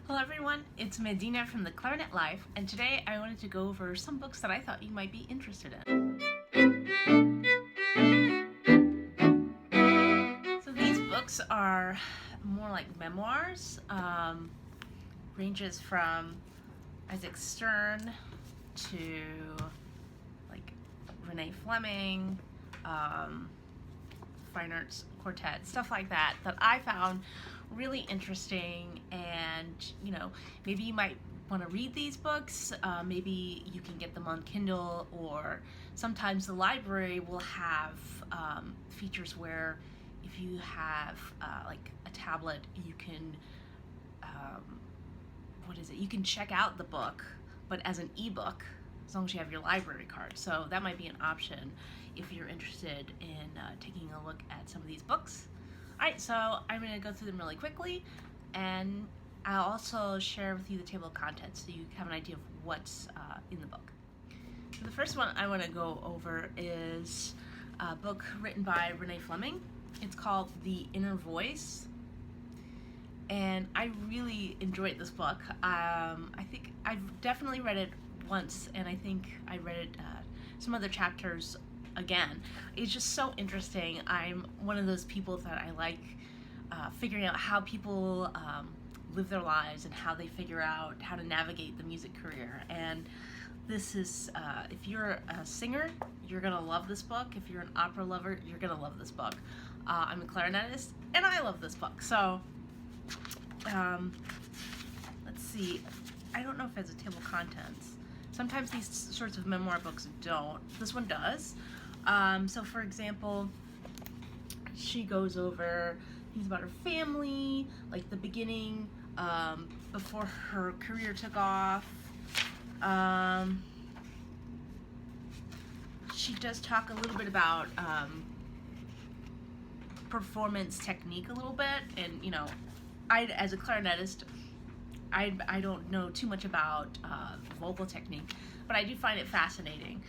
Hello everyone, it's Medina from The Clarinet Life, and today I wanted to go over some books that I thought you might be interested in. So these books are more like memoirs, ranges from Isaac Stern to like Renee Fleming, Fine Arts Quartet, stuff like that I found really interesting. And maybe you might want to read these books. Maybe you can get them on Kindle, or sometimes the library will have features where if you have like a tablet, you can you can check out the book but as an ebook, as long as you have your library card. So that might be an option if you're interested in taking a look at some of these books. Alright, so I'm going to go through them really quickly, and I'll also share with you the table of contents so you have an idea of what's in the book. So the first one I want to go over is a book written by Renee Fleming. It's called The Inner Voice, and I really enjoyed this book. I think I've definitely read it once, and I think I read it some other chapters again. It's just so interesting. I'm one of those people that I like figuring out how people live their lives and how they figure out how to navigate the music career. And this is, if you're a singer, you're gonna love this book. If you're an opera lover, you're gonna love this book. I'm a clarinetist, and I love this book. So, let's see. I don't know if it has a table of contents. Sometimes these sorts of memoir books don't. This one does. So for example, she goes over things about her family, like the beginning, before her career took off. She does talk a little bit about performance technique a little bit, and as a clarinetist, I don't know too much about vocal technique, but I do find it fascinating.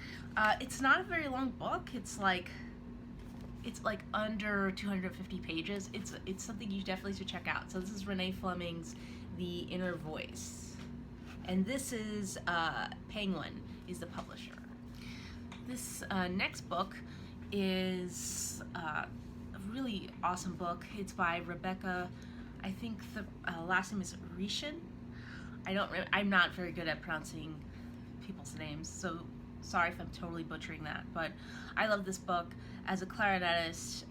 It's not a very long book. It's like under 250 pages. It's something you definitely should check out. So this is Renee Fleming's The Inner Voice, and this is Penguin is the publisher. This next book is a really awesome book. It's by Rebecca. I think the last name is Rishin. I'm not very good at pronouncing people's names, so sorry if I'm totally butchering that. But I love this book. As a clarinetist,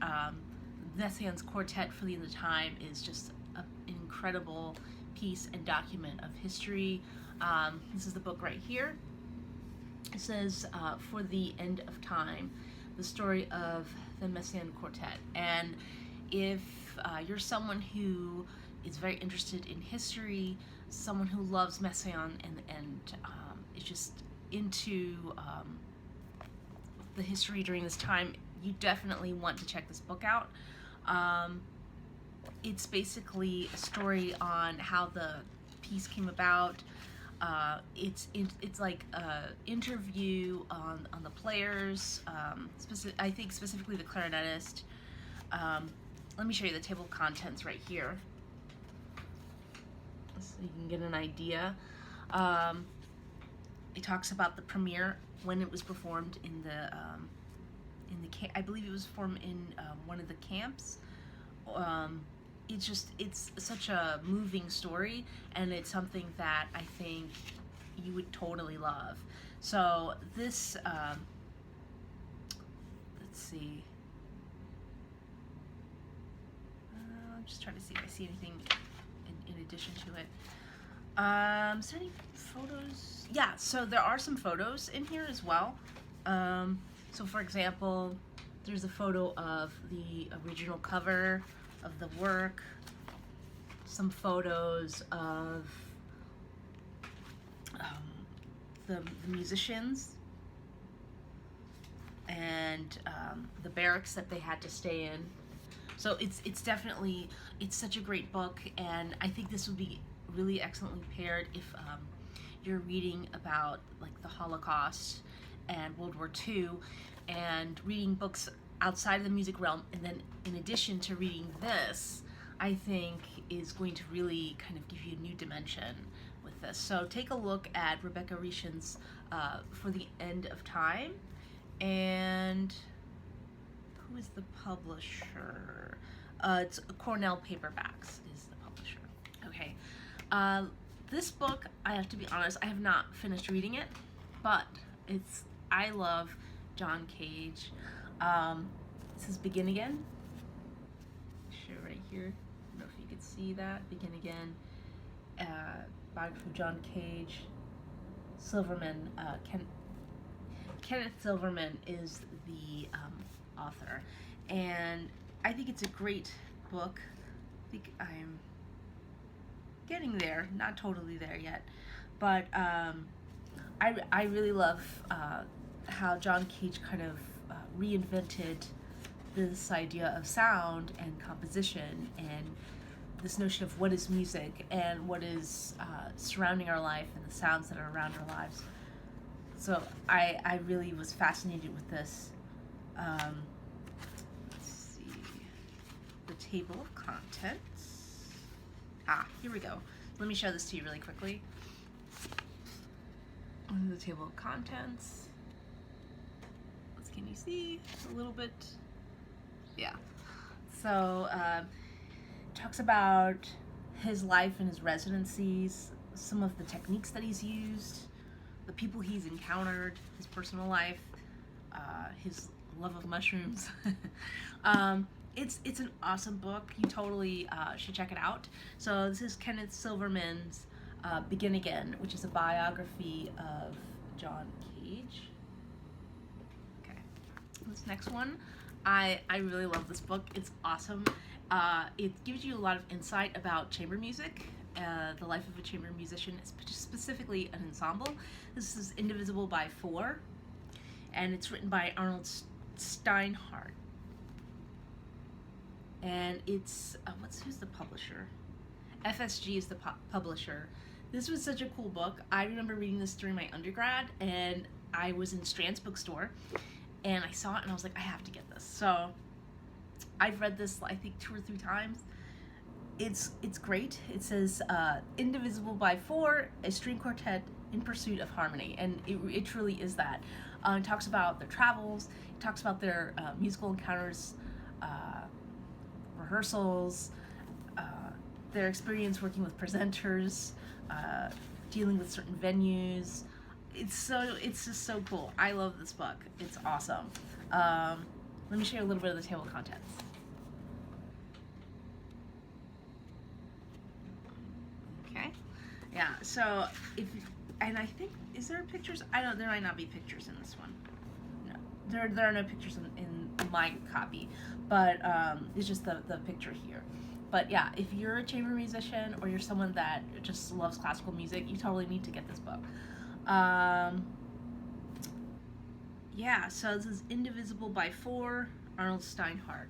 Messiaen's Quartet for the End of Time is just an incredible piece and document of history. This is the book right here. It says, For the End of Time, the story of the Messiaen Quartet. And if you're someone who is very interested in history, someone who loves Messiaen and is just into the history during this time, you definitely want to check this book out. It's basically a story on how the piece came about. It's like an interview on the players, I think specifically the clarinetist. Let me show you the table of contents right here, so you can get an idea. It talks about the premiere, when it was performed in the I believe it was performed in one of the camps. It's such a moving story, and it's something that I think you would totally love. So this, let's see. I'm just trying to see if I see anything in addition to it. Is there any photos? Yeah, so there are some photos in here as well. So for example, there's a photo of the original cover of the work, some photos of the musicians, and the barracks that they had to stay in. So it's definitely, it's such a great book, and I think this would be really excellently paired if you're reading about like the Holocaust and World War II, and reading books outside of the music realm, and then in addition to reading this, I think is going to really kind of give you a new dimension with this. So take a look at Rebecca Rishen's For the End of Time. And who is the publisher? It's Cornell Paperbacks is the publisher. Okay. This book, I have to be honest, I have not finished reading it, but I love John Cage. This is Begin Again. Sure, right here. I don't know if you could see that. Begin Again. Biography of John Cage. Silverman. Kenneth Silverman is the author, and I think it's a great book. I think I'm getting there, not totally there yet, but I really love how John Cage kind of reinvented this idea of sound and composition and this notion of what is music and what is surrounding our life and the sounds that are around our lives. So I really was fascinated with this. Let's see, the table of contents. Here we go. Let me show this to you really quickly. The table of contents. Can you see a little bit? Yeah. So talks about his life and his residencies, some of the techniques that he's used, the people he's encountered, his personal life, his love of mushrooms. It's an awesome book. You totally should check it out. So this is Kenneth Silverman's Begin Again, which is a biography of John Cage. Okay, this next one, I really love this book. It's awesome. It gives you a lot of insight about chamber music, the life of a chamber musician, specifically an ensemble. This is Indivisible by Four, and it's written by Arnold Steinhardt. And it's, who's the publisher? FSG is the publisher. This was such a cool book. I remember reading this during my undergrad, and I was in Strand's bookstore, and I saw it, and I was like, I have to get this. So I've read this, I think, 2 or 3 times. It's great. It says, Indivisible by Four, a string quartet in pursuit of harmony, and it truly is that. It talks about their travels, it talks about their musical encounters, rehearsals, their experience working with presenters, dealing with certain venues. It's just so cool. I love this book. It's awesome. Let me show you a little bit of the table of contents. Okay. Yeah, so and I think, is there pictures? There might not be pictures in this one. No, there are no pictures in my copy, but it's just the picture here. But yeah, if you're a chamber musician or you're someone that just loves classical music, you totally need to get this book. Yeah, so this is Indivisible by Four, Arnold Steinhardt.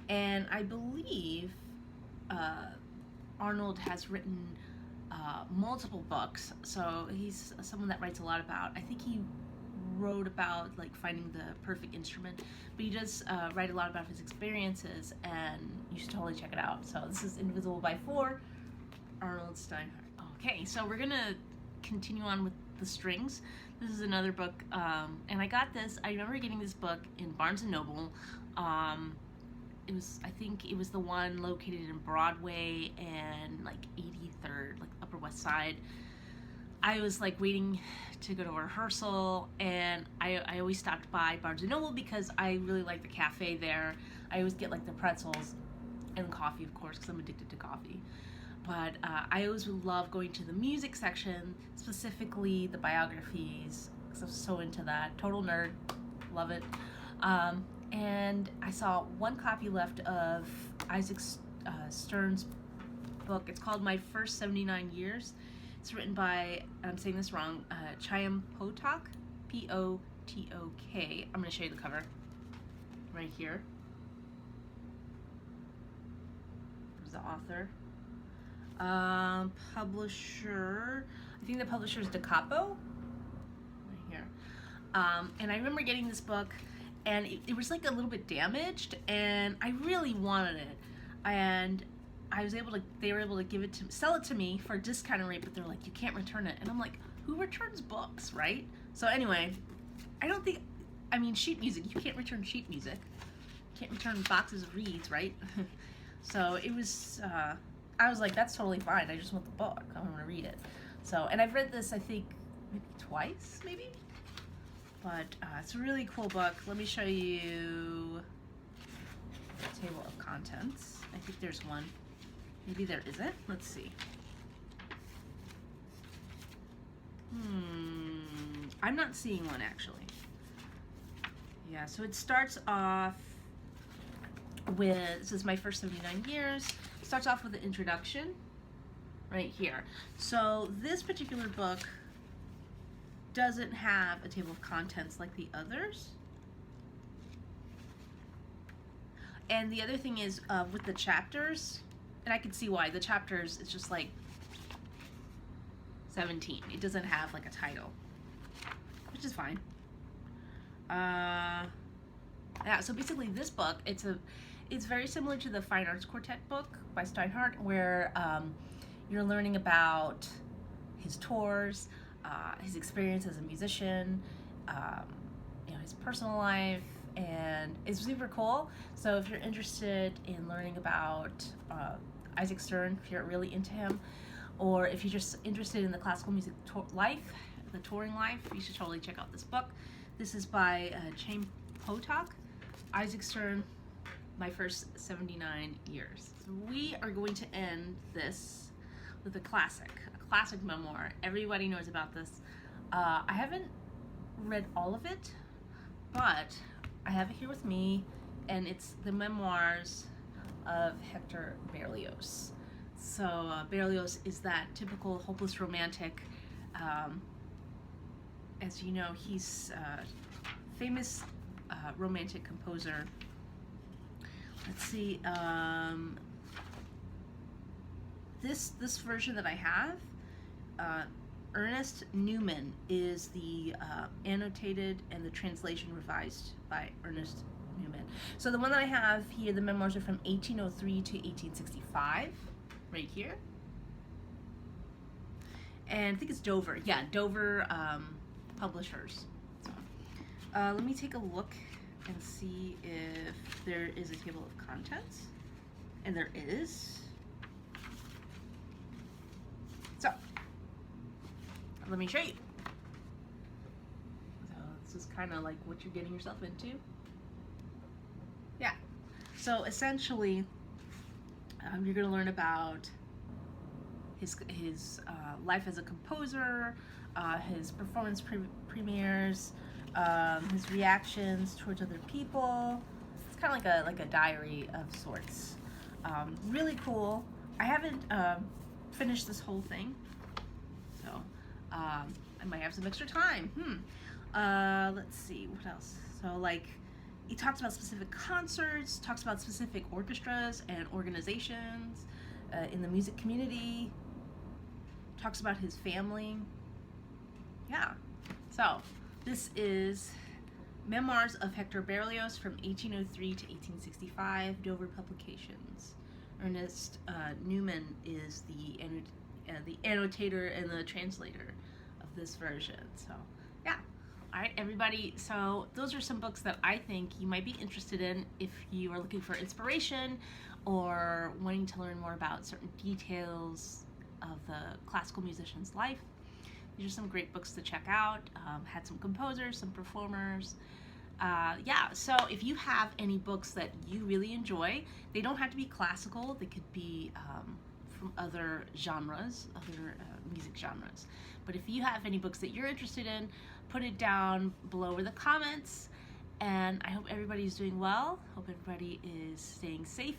And I believe Arnold has written multiple books, so he's someone that writes a lot about, I think he wrote about like finding the perfect instrument, but he does write a lot about his experiences, and you should totally check it out. So this is Indivisible by Four, Arnold Steinhardt. Okay, so we're gonna continue on with the strings. This is another book, and I remember getting this book in Barnes & Noble. I think it was the one located in Broadway and like 83rd, like Upper West Side. I was like waiting to go to a rehearsal, and I always stopped by Barnes & Noble because I really like the cafe there. I always get like the pretzels and coffee, of course, because I'm addicted to coffee. But I always would love going to the music section, specifically the biographies, because I'm so into that. Total nerd, love it. And I saw one copy left of Isaac Stern's book. It's called My First 79 Years. It's written by, I'm saying this wrong, Chaim Potok, P-O-T-O-K. I'm going to show you the cover right here. There's the author. Publisher, I think the publisher is Da Capo, right here. And I remember getting this book, and it was like a little bit damaged, and I really wanted it. And they were able to sell it to me for a discounted rate, but they're like, you can't return it. And I'm like, who returns books, right? So anyway, sheet music, you can't return sheet music. You can't return boxes of reeds, right? So it was, I was like, that's totally fine. I just want the book. I want to read it. So, and I've read this, I think, maybe twice, maybe? But it's a really cool book. Let me show you the table of contents. I think there's one. Maybe there isn't. Let's see. I'm not seeing one, actually. Yeah, so it starts off with, this is my first 79 years. It starts off with an introduction right here. So this particular book doesn't have a table of contents like the others. And the other thing is with the chapters, and I can see why, the chapters, it's just like 17. It doesn't have like a title, which is fine. Yeah, so basically this book, it's very similar to the Fine Arts Quartet book by Steinhardt, where you're learning about his tours, his experience as a musician, his personal life, and it's super cool. So if you're interested in learning about Isaac Stern, if you're really into him, or if you're just interested in the classical music life, the touring life, you should totally check out this book. This is by Chaim Potok, Isaac Stern, My First 79 Years. So we are going to end this with a classic memoir. Everybody knows about this. I haven't read all of it, but I have it here with me, and it's the memoirs of Hector Berlioz. So Berlioz is that typical hopeless romantic. As you know, he's a famous romantic composer. Let's see, this version that I have, Ernest Newman is the annotated and the translation revised by Ernest Newman. So the one that I have here, the memoirs are from 1803 to 1865, right here. And I think it's Dover. Yeah, Dover Publishers. So, let me take a look and see if there is a table of contents. And there is. So, let me show you. So this is kind of like what you're getting yourself into. Yeah. So essentially, you're going to learn about his life as a composer, his performance premieres, his reactions towards other people. It's kind of like a diary of sorts. Really cool. I haven't finished this whole thing, so I might have some extra time. Let's see, what else? So like, he talks about specific concerts, talks about specific orchestras and organizations in the music community, talks about his family. Yeah, so this is Memoirs of Hector Berlioz from 1803 to 1865, Dover Publications. Ernest Newman is the annotator and the translator of this version. So yeah. All right, everybody, so those are some books that I think you might be interested in if you are looking for inspiration or wanting to learn more about certain details of the classical musician's life. These are some great books to check out. Had some composers, some performers. Yeah, so if you have any books that you really enjoy, they don't have to be classical, they could be from other genres, other music genres. But if you have any books that you're interested in, put it down below in the comments. And I hope everybody's doing well. Hope everybody is staying safe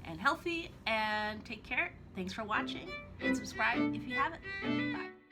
and healthy, and take care. Thanks for watching, and subscribe if you haven't. Bye.